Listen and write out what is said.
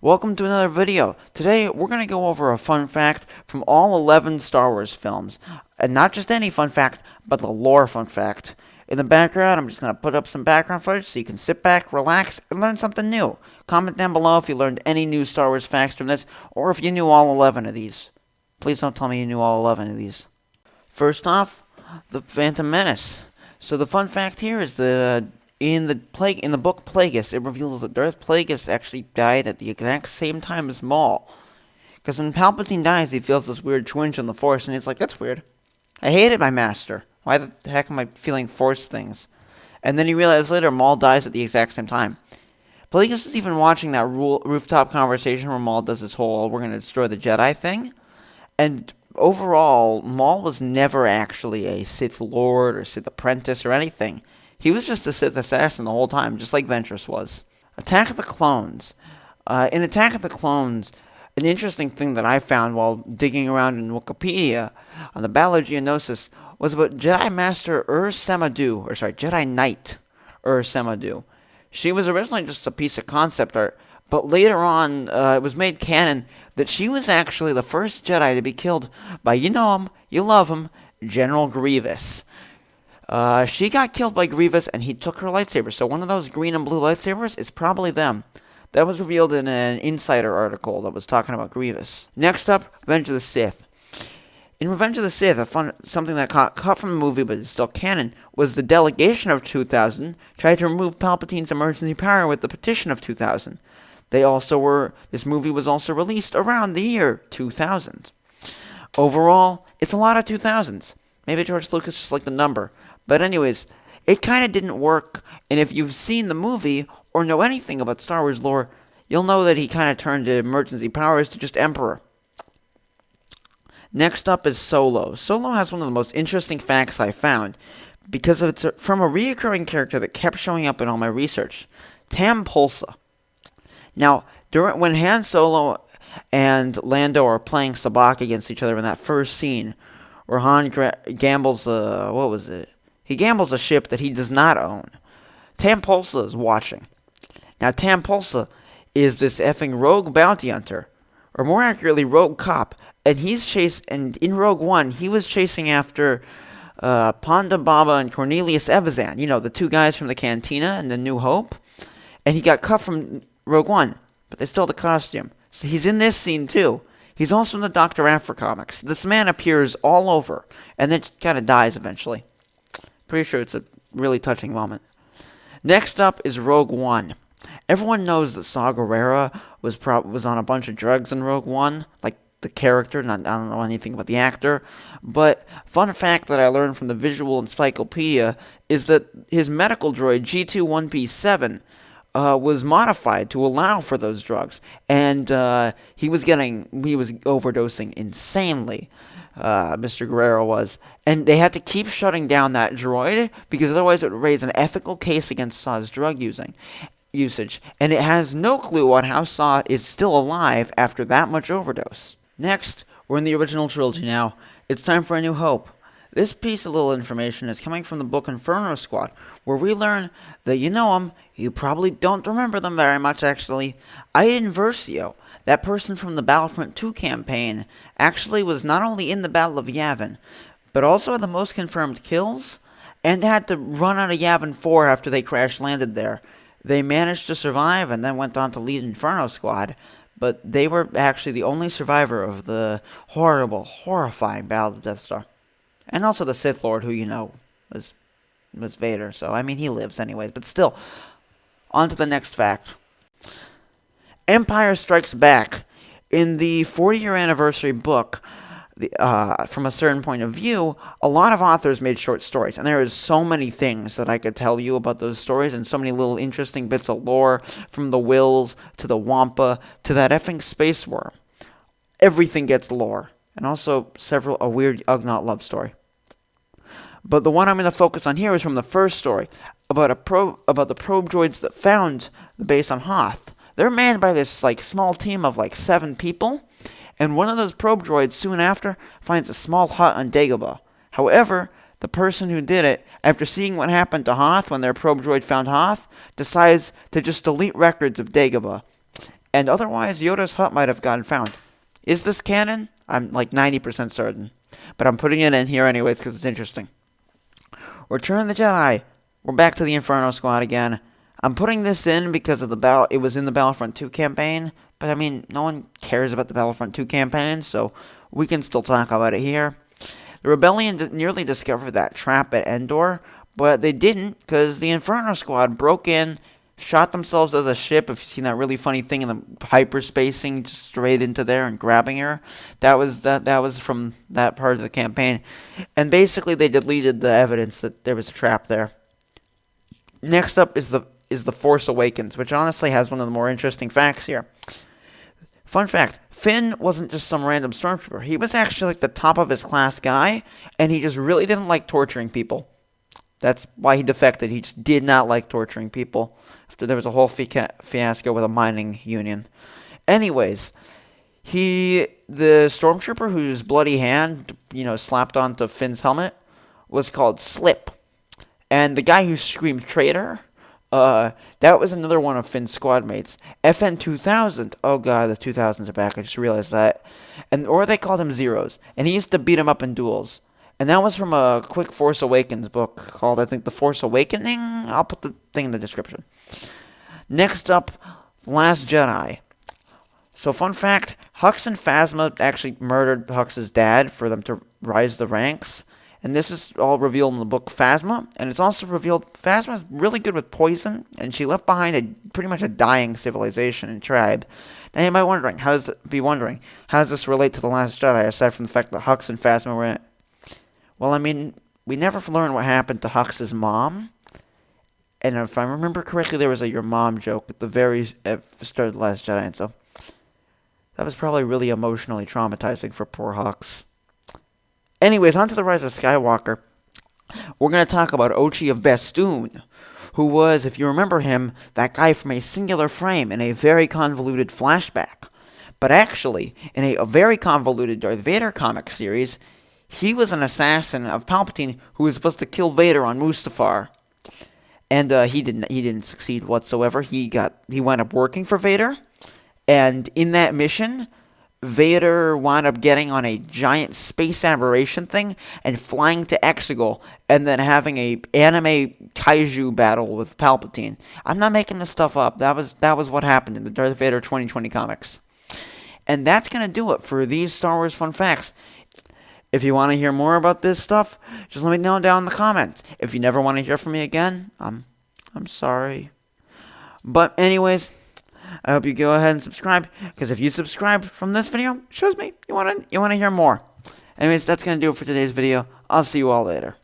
Welcome to another video. Today we're going to go over a fun fact from all 11 Star Wars films. And not just any fun fact, but the lore fun fact. In the background, I'm just going to put up some background footage so you can sit back, relax, and learn something new. Comment down below if you learned any new Star Wars facts from this, or if you knew all 11 of these. Please don't tell me you knew all 11 of these. First off, the Phantom Menace. So the fun fact here is that in the book Plagueis, it reveals that Darth Plagueis actually died at the exact same time as Maul. Because when Palpatine dies, he feels this weird twinge on the Force, and he's like, "That's weird. I hated my master. Why the heck am I feeling Force things?" And then you realize later Maul dies at the exact same time. Plagueis was even watching that rooftop conversation where Maul does this whole "we're going to destroy the Jedi" thing. And overall, Maul was never actually a Sith Lord or Sith Apprentice or anything. He was just a Sith assassin the whole time, just like Ventress was. Attack of the Clones. In Attack of the Clones, an interesting thing that I found while digging around in Wookiepedia on the Battle of Geonosis was about Jedi Master Ur-Sema, Jedi Knight Ur-Sema. She was originally just a piece of concept art, but later on, it was made canon that she was actually the first Jedi to be killed by, you know him, you love him, General Grievous. She got killed by Grievous, and he took her lightsaber. So one of those green and blue lightsabers is probably them. That was revealed in an Insider article that was talking about Grievous. Next up, Revenge of the Sith. In Revenge of the Sith, something that cut from the movie but is still canon was the Delegation of 2000 tried to remove Palpatine's emergency power with the Petition of 2000. This movie was also released around the year 2000. Overall, it's a lot of 2000s. Maybe George Lucas just liked the number. But anyways, it kind of didn't work, and if you've seen the movie or know anything about Star Wars lore, you'll know that he kind of turned emergency powers to just Emperor. Next up is Solo. Solo has one of the most interesting facts I found, because it's from a reoccurring character that kept showing up in all my research, Polsa. Now, when Han Solo and Lando are playing sabacc against each other in that first scene, where Han gambles He gambles a ship that he does not own. Polsa is watching. Now, Polsa is this effing rogue bounty hunter, or more accurately, rogue cop, and in Rogue One, he was chasing after Ponda Baba and Cornelius Evazan, the two guys from the Cantina and the New Hope, and he got cut from Rogue One, but they stole the costume. So he's in this scene, too. He's also in the Dr. Aphra comics. This man appears all over, and then kind of dies eventually. Pretty sure it's a really touching moment. Next up is Rogue One. Everyone knows that Saw Gerrera was on a bunch of drugs in Rogue One, like the character. I don't know anything about the actor. But fun fact that I learned from the visual Encyclopedia is that his medical droid G21P7 was modified to allow for those drugs, and he was overdosing insanely. Mr. Gerrera was, and they had to keep shutting down that droid because otherwise it would raise an ethical case against Saw's drug usage, and it has no clue on how Saw is still alive after that much overdose. Next, we're in the original trilogy now. It's time for A New Hope. This piece of little information is coming from the book Inferno Squad, where we learn that you know them, you probably don't remember them very much actually. Iden Versio, that person from the Battlefront 2 campaign, actually was not only in the Battle of Yavin, but also had the most confirmed kills, and had to run out of Yavin 4 after they crash-landed there. They managed to survive and then went on to lead Inferno Squad, but they were actually the only survivor of the horrifying Battle of the Death Star. And also the Sith Lord, who, was Vader. So, he lives anyways. But still, on to the next fact. Empire Strikes Back. In the 40-year anniversary book, from a certain point of view, a lot of authors made short stories. And there is so many things that I could tell you about those stories, and so many little interesting bits of lore, from the Wills, to the Wampa, to that effing space worm. Everything gets lore. And also a weird Ugnaught love story. But the one I'm going to focus on here is from the first story, about the probe droids that found the base on Hoth. They're manned by this small team of 7 people, and one of those probe droids soon after finds a small hut on Dagobah. However, the person who did it, after seeing what happened to Hoth when their probe droid found Hoth, decides to just delete records of Dagobah. And otherwise, Yoda's hut might have gotten found. Is this canon? I'm like 90% certain. But I'm putting it in here anyways because it's interesting. Return of the Jedi. We're back to the Inferno squad again. I'm putting this in because of it was in the Battlefront 2 campaign. But I mean, no one cares about the Battlefront 2 campaign, so we can still talk about it here. The Rebellion nearly discovered that trap at Endor, but they didn't because the Inferno squad broke in, shot themselves out of the ship. If you've seen that really funny thing in the hyperspacing just straight into there and grabbing her, that was from that part of the campaign. And basically they deleted the evidence that there was a trap there. Next up is the Force Awakens, which honestly has one of the more interesting facts here. Fun fact, Finn wasn't just some random stormtrooper. He was actually like the top of his class guy, and he just really didn't like torturing people. That's why he defected. He just did not like torturing people. After there was a whole fiasco with a mining union. Anyways, the stormtrooper whose bloody hand, slapped onto Finn's helmet was called Slip. And the guy who screamed traitor, that was another one of Finn's squad mates. FN 2000. Oh god, the 2000s are back. I just realized that. Or they called him Zeros. And he used to beat him up in duels. And that was from a quick Force Awakens book called, I think, The Force Awakening. I'll put the thing in the description. Next up, Last Jedi. So, fun fact, Hux and Phasma actually murdered Hux's dad for them to rise the ranks. And this is all revealed in the book Phasma. And it's also revealed Phasma's really good with poison. And she left behind pretty much a dying civilization and tribe. Now you might be wondering, how does this relate to The Last Jedi, aside from the fact that Hux and Phasma were in it? Well, I mean, we never learned what happened to Hux's mom. And if I remember correctly, there was a your mom joke at the very start of The Last Jedi. And so that was probably really emotionally traumatizing for poor Hux. Anyways, on to the Rise of Skywalker. We're going to talk about Ochi of Bestoon, who was, if you remember him, that guy from A Singular Frame in a very convoluted flashback. But actually, in a very convoluted Darth Vader comic series, he was an assassin of Palpatine who was supposed to kill Vader on Mustafar. And he didn't succeed whatsoever. He wound up working for Vader. And in that mission, Vader wound up getting on a giant space aberration thing and flying to Exegol and then having a anime kaiju battle with Palpatine. I'm not making this stuff up. That was what happened in the Darth Vader 2020 comics. And that's going to do it for these Star Wars fun facts. If you want to hear more about this stuff, just let me know down in the comments. If you never want to hear from me again, I'm sorry. But anyways, I hope you go ahead and subscribe, because if you subscribe from this video, it shows me you want to hear more. Anyways, that's going to do it for today's video. I'll see you all later.